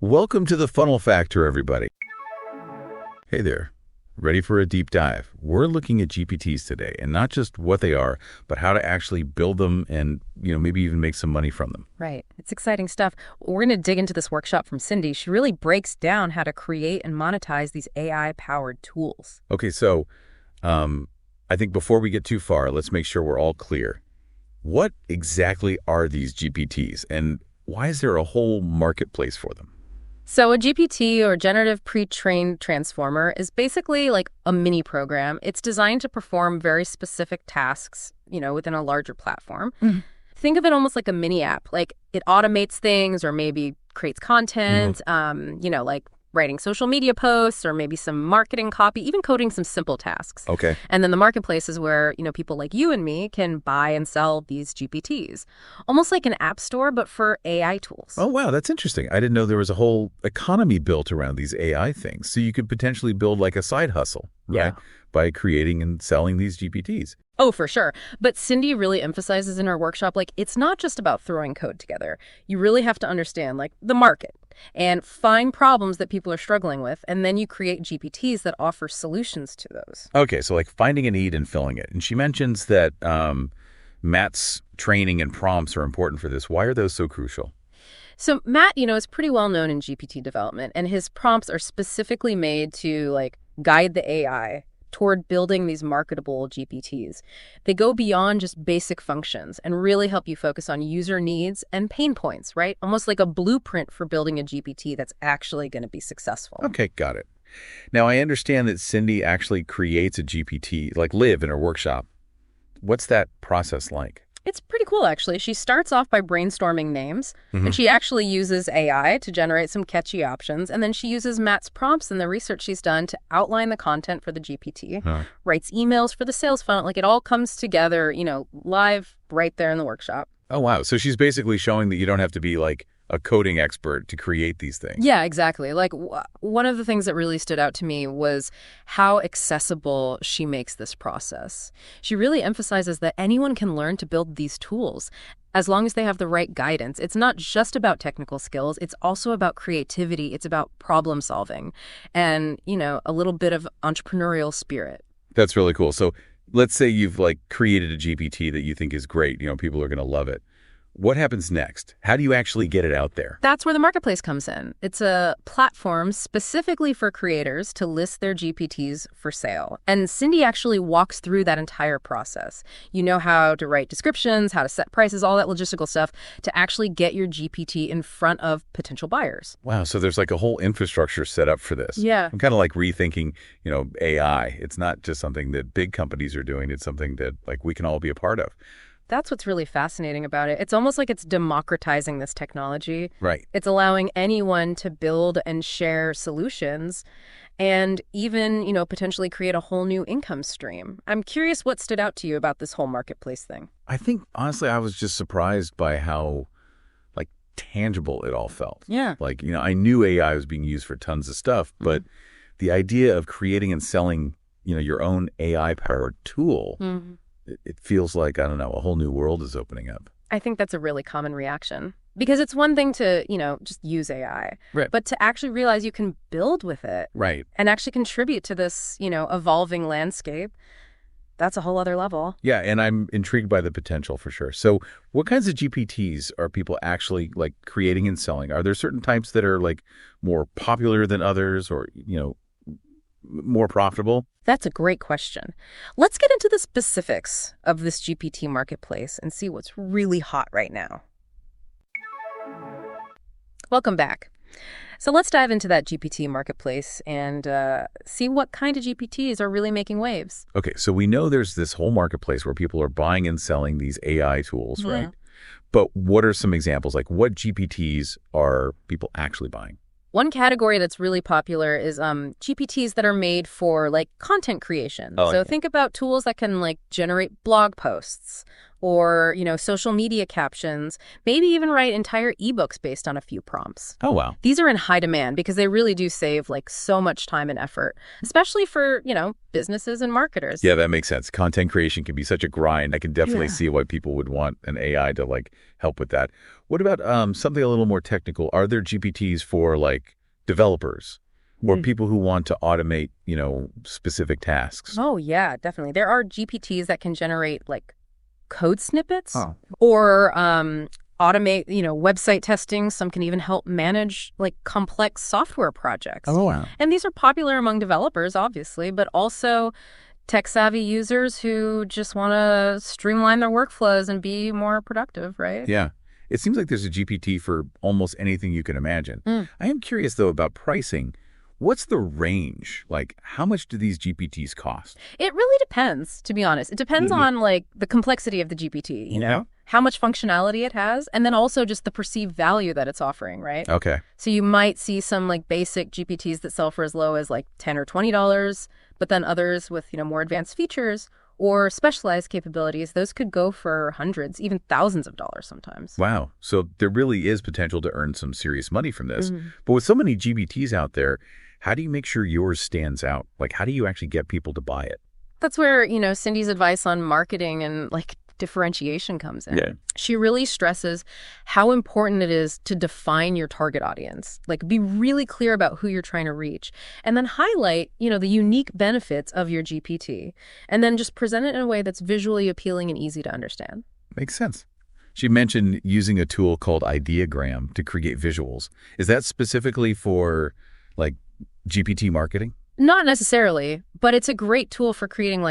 Welcome to the Funnel Factor, everybody. Hey there. Ready for a deep dive? We're looking at GPTs today, and not just what they are, but how to actually build them and, maybe even make some money from them. Right. It's exciting stuff. We're going to dig into this workshop from Cindy. She really breaks down how to create and monetize these AI-powered tools. Okay, so I think before we get too far, let's make sure we're all clear. What exactly are these GPTs, and why is there a whole marketplace for them? So a GPT, or Generative Pre-trained Transformer, is basically like a mini program. It's designed to perform very specific tasks, within a larger platform. Think of it almost like a mini app. Like it automates things or maybe creates content, like writing social media posts or maybe some marketing copy, even coding some simple tasks. Okay. And then the marketplace is where, people like you and me can buy and sell these GPTs. Almost like an app store, but for AI tools. Oh, wow, that's interesting. I didn't know there was a whole economy built around these AI things. So you could potentially build like a side hustle, right? Yeah. By creating and selling these GPTs. Oh, for sure. But Cindy really emphasizes in our workshop, it's not just about throwing code together. You really have to understand, the market and find problems that people are struggling with. And then you create GPTs that offer solutions to those. Okay, so finding a need and filling it. And she mentions that Matt's training and prompts are important for this. Why are those so crucial? So Matt, is pretty well known in GPT development, and his prompts are specifically made to guide the AI toward building these marketable GPTs. They go beyond just basic functions and really help you focus on user needs and pain points, right? Almost like a blueprint for building a GPT that's actually going to be successful. Okay, got it. Now, I understand that Cindy actually creates a GPT, live in her workshop. What's that process like? It's pretty cool, actually. She starts off by brainstorming names, and she actually uses AI to generate some catchy options, and then she uses Matt's prompts and the research she's done to outline the content for the GPT, writes emails for the sales funnel. It all comes together, live right there in the workshop. Oh, wow. So she's basically showing that you don't have to be a coding expert to create these things. Yeah, exactly. One of the things that really stood out to me was how accessible she makes this process. She really emphasizes that anyone can learn to build these tools as long as they have the right guidance. It's not just about technical skills. It's also about creativity. It's about problem solving and, a little bit of entrepreneurial spirit. That's really cool. So let's say you've created a GPT that you think is great. People are going to love it. What happens next? How do you actually get it out there? That's where the marketplace comes in. It's a platform specifically for creators to list their GPTs for sale. And Cindy actually walks through that entire process. You know how to write descriptions, how to set prices, all that logistical stuff to actually get your GPT in front of potential buyers. Wow. So there's a whole infrastructure set up for this. Yeah. I'm kind of rethinking, AI. It's not just something that big companies are doing. It's something that we can all be a part of. That's what's really fascinating about it. It's almost like it's democratizing this technology. Right. It's allowing anyone to build and share solutions and even, potentially create a whole new income stream. I'm curious what stood out to you about this whole marketplace thing. I think, honestly, I was just surprised by how, tangible it all felt. Yeah. I knew AI was being used for tons of stuff, but the idea of creating and selling, your own AI-powered tool, it feels like, I don't know, a whole new world is opening up. I think that's a really common reaction because it's one thing to, just use AI, right, but to actually realize you can build with it, right, and actually contribute to this, evolving landscape. That's a whole other level. Yeah, and I'm intrigued by the potential for sure. So what kinds of GPTs are people actually creating and selling? Are there certain types that are more popular than others or, more profitable? That's a great question. Let's get into the specifics of this GPT marketplace and see what's really hot right now. Welcome back. So let's dive into that GPT marketplace and see what kind of GPTs are really making waves. Okay, so we know there's this whole marketplace where people are buying and selling these AI tools, right? But what are some examples? What GPTs are people actually buying? One category that's really popular is GPTs that are made for content creation. Oh, so think about tools that can generate blog posts or, social media captions, maybe even write entire ebooks based on a few prompts. Oh, wow. These are in high demand because they really do save so much time and effort, especially for, businesses and marketers. Yeah, that makes sense. Content creation can be such a grind. I can definitely see why people would want an AI to help with that. What about something a little more technical? Are there GPTs for developers or people who want to automate, specific tasks? Oh, yeah, definitely. There are GPTs that can generate code snippets or automate, website testing. Some can even help manage complex software projects. Oh, wow. And these are popular among developers, obviously, but also tech-savvy users who just want to streamline their workflows and be more productive, right? Yeah. It seems like there's a GPT for almost anything you can imagine. I am curious, though, about pricing. What's the range? How much do these GPTs cost? It really depends, to be honest. It depends on, the complexity of the GPT, you know? How much functionality it has, and then also just the perceived value that it's offering, right? Okay. So you might see some, basic GPTs that sell for as low as, $10 or $20, but then others with, more advanced features or specialized capabilities, those could go for hundreds, even thousands of dollars sometimes. Wow. So there really is potential to earn some serious money from this. But with so many GPTs out there, how do you make sure yours stands out? How do you actually get people to buy it? That's where, Cindy's advice on marketing and differentiation comes in. Yeah. She really stresses how important it is to define your target audience. Be really clear about who you're trying to reach, and then highlight, the unique benefits of your GPT, and then just present it in a way that's visually appealing and easy to understand. Makes sense. She mentioned using a tool called Ideogram to create visuals. Is that specifically for GPT marketing? Not necessarily, but it's a great tool for creating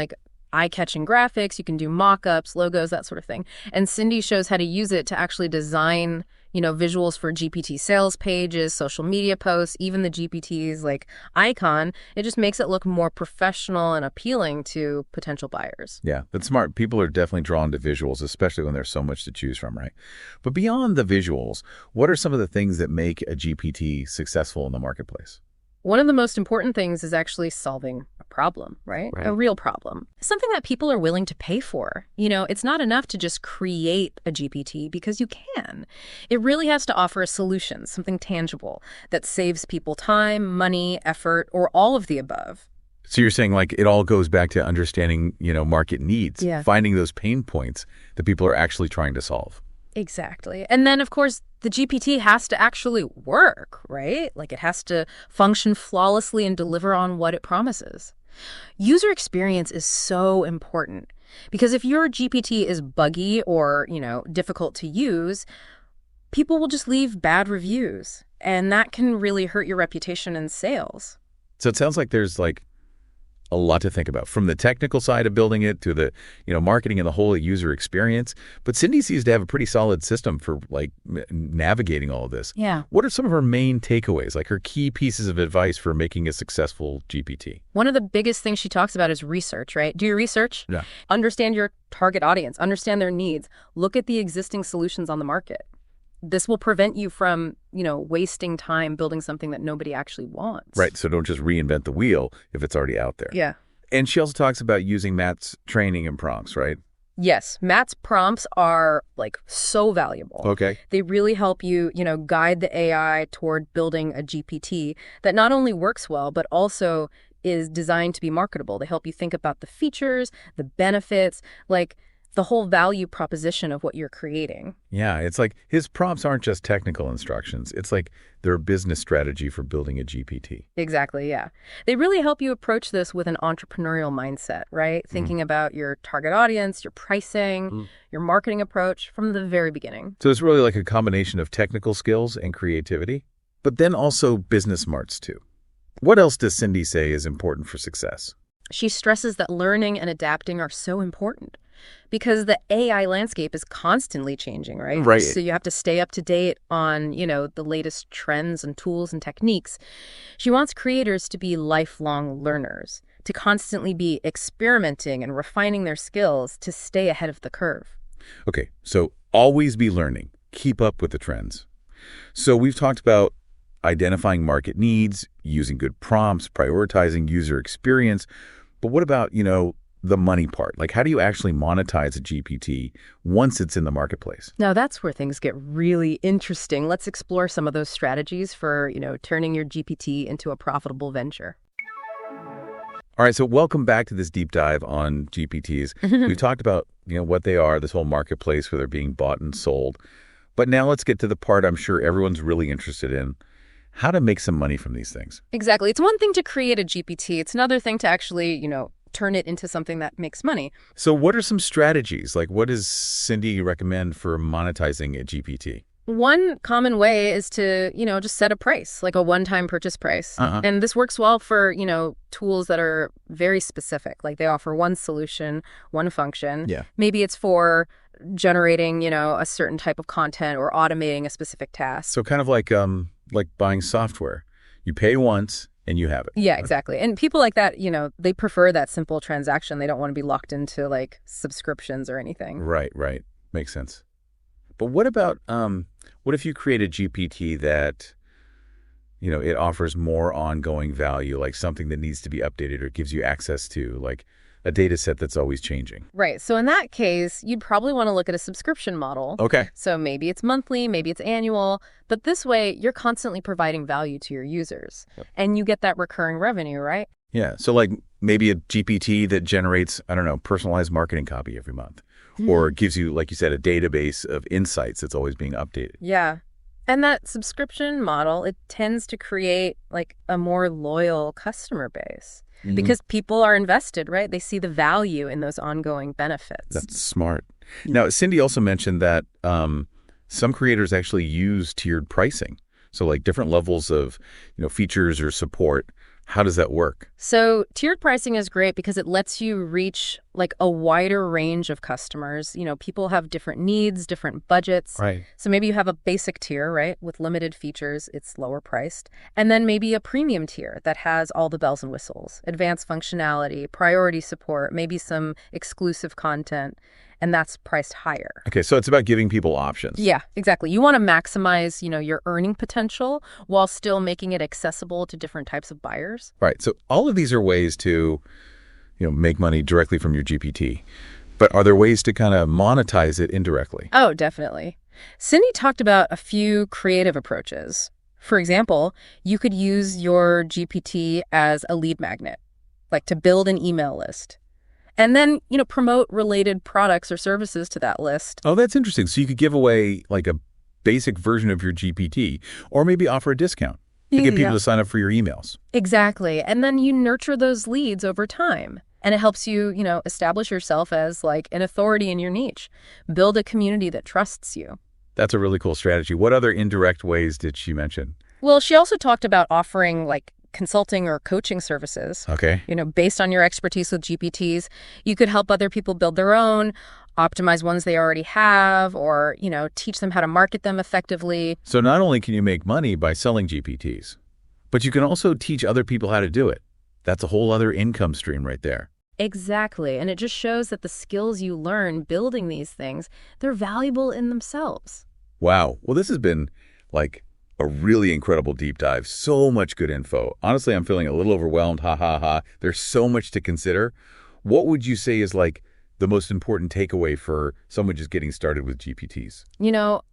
eye-catching graphics. You can do mock-ups, logos, that sort of thing. And Cindy shows how to use it to actually design, visuals for GPT sales pages, social media posts, even the GPT's icon. It just makes it look more professional and appealing to potential buyers. Yeah, that's smart. People are definitely drawn to visuals, especially when there's so much to choose from, right? But beyond the visuals, what are some of the things that make a GPT successful in the marketplace? One of the most important things is actually solving a problem, right? A real problem. Something that people are willing to pay for. It's not enough to just create a GPT because you can. It really has to offer a solution, something tangible that saves people time, money, effort, or all of the above. So you're saying it all goes back to understanding, market needs, finding those pain points that people are actually trying to solve. Exactly. And then, of course, the GPT has to actually work, right? It has to function flawlessly and deliver on what it promises. User experience is so important because if your GPT is buggy or, difficult to use, people will just leave bad reviews, and that can really hurt your reputation and sales. So it sounds like there's a lot to think about, from the technical side of building it to the, marketing and the whole user experience. But Cindy seems to have a pretty solid system for navigating all of this. Yeah. What are some of her main takeaways, her key pieces of advice for making a successful GPT? One of the biggest things she talks about is research, right? Do your research. Yeah. Understand your target audience, understand their needs, look at the existing solutions on the market. This will prevent you from, wasting time building something that nobody actually wants. Right. So don't just reinvent the wheel if it's already out there. Yeah. And she also talks about using Matt's training and prompts, right? Yes. Matt's prompts are so valuable. Okay. They really help you, guide the AI toward building a GPT that not only works well, but also is designed to be marketable. They help you think about the features, the benefits, the whole value proposition of what you're creating. Yeah, it's his prompts aren't just technical instructions. It's they're a business strategy for building a GPT. Exactly, yeah. They really help you approach this with an entrepreneurial mindset, right? Thinking about your target audience, your pricing, your marketing approach from the very beginning. So it's really a combination of technical skills and creativity, but then also business smarts too. What else does Cindy say is important for success? She stresses that learning and adapting are so important because the AI landscape is constantly changing, right? Right. So you have to stay up to date on, the latest trends and tools and techniques. She wants creators to be lifelong learners, to constantly be experimenting and refining their skills to stay ahead of the curve. Okay, so always be learning. Keep up with the trends. So we've talked about identifying market needs, using good prompts, prioritizing user experience. But what about, the money part? Like, how do you actually monetize a GPT once it's in the marketplace? Now that's where things get really interesting. Let's explore some of those strategies for, turning your GPT into a profitable venture. All right, so welcome back to this deep dive on GPTs. We've talked about, what they are, this whole marketplace where they're being bought and sold. But now let's get to the part I'm sure everyone's really interested in, how to make some money from these things. Exactly. It's one thing to create a GPT. It's another thing to actually, turn it into something that makes money. So what are some strategies? Like, what does Cindy recommend for monetizing a GPT? One common way is to, just set a price, like a one-time purchase price. And this works well for, tools that are very specific. Like they offer one solution, one function. Yeah. Maybe it's for generating, a certain type of content or automating a specific task. So kind of like buying software. You pay once and you have it. Yeah, exactly. And people like that, they prefer that simple transaction. They don't want to be locked into like subscriptions or anything. Right. Makes sense. But what about, what if you create a GPT that, it offers more ongoing value, like something that needs to be updated or gives you access to, like a data set that's always changing? Right. So in that case, you'd probably want to look at a subscription model. Okay. So maybe it's monthly, maybe it's annual, but this way you're constantly providing value to your users. Yep. And you get that recurring revenue, right? Yeah. So like maybe a GPT that generates, I don't know, personalized marketing copy every month. Or gives you, like you said, a database of insights that's always being updated. Yeah. And that subscription model, it tends to create like a more loyal customer base because people are invested, right? They see the value in those ongoing benefits. That's smart. Now, Cindy also mentioned that some creators actually use tiered pricing. So like different levels of, features or support. How does that work? So tiered pricing is great because it lets you reach like a wider range of customers. People have different needs, different budgets. Right. So maybe you have a basic tier, right, with limited features. It's lower priced. And then maybe a premium tier that has all the bells and whistles, advanced functionality, priority support, maybe some exclusive content. And that's priced higher. Okay, so it's about giving people options. Yeah, exactly. You want to maximize, your earning potential while still making it accessible to different types of buyers. Right. So all of these are ways to, make money directly from your GPT. But are there ways to kind of monetize it indirectly? Oh, definitely. Cindy talked about a few creative approaches. For example, you could use your GPT as a lead magnet, like to build an email list. And then, promote related products or services to that list. Oh, that's interesting. So you could give away like a basic version of your GPT or maybe offer a discount to get people to sign up for your emails. Exactly. And then you nurture those leads over time. And it helps you, establish yourself as like an authority in your niche. Build a community that trusts you. That's a really cool strategy. What other indirect ways did she mention? Well, she also talked about offering like consulting or coaching services. Okay. Based on your expertise with GPTs, you could help other people build their own, optimize ones they already have, or, teach them how to market them effectively. So not only can you make money by selling GPTs, but you can also teach other people how to do it. That's a whole other income stream right there. Exactly. And it just shows that the skills you learn building these things, they're valuable in themselves. Wow. Well, this has been like a really incredible deep dive. So much good info. Honestly, I'm feeling a little overwhelmed. Ha, ha, ha. There's so much to consider. What would you say is like the most important takeaway for someone just getting started with GPTs?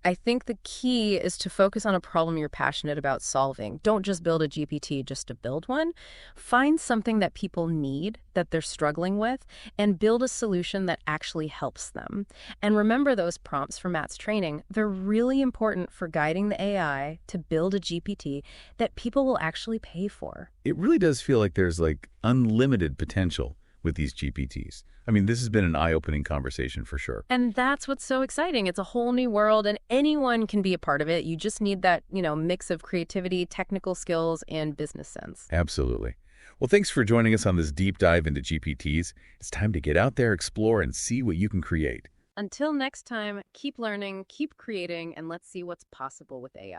I think the key is to focus on a problem you're passionate about solving. Don't just build a GPT just to build one. Find something that people need, that they're struggling with, and build a solution that actually helps them. And remember those prompts from Matt's training. They're really important for guiding the AI to build a GPT that people will actually pay for. It really does feel like there's like unlimited potential with these GPTs. I mean, this has been an eye-opening conversation for sure. And that's what's so exciting. It's a whole new world and anyone can be a part of it. You just need that, mix of creativity, technical skills, and business sense. Absolutely. Well, thanks for joining us on this deep dive into GPTs. It's time to get out there, explore, and see what you can create. Until next time, keep learning, keep creating, and let's see what's possible with AI.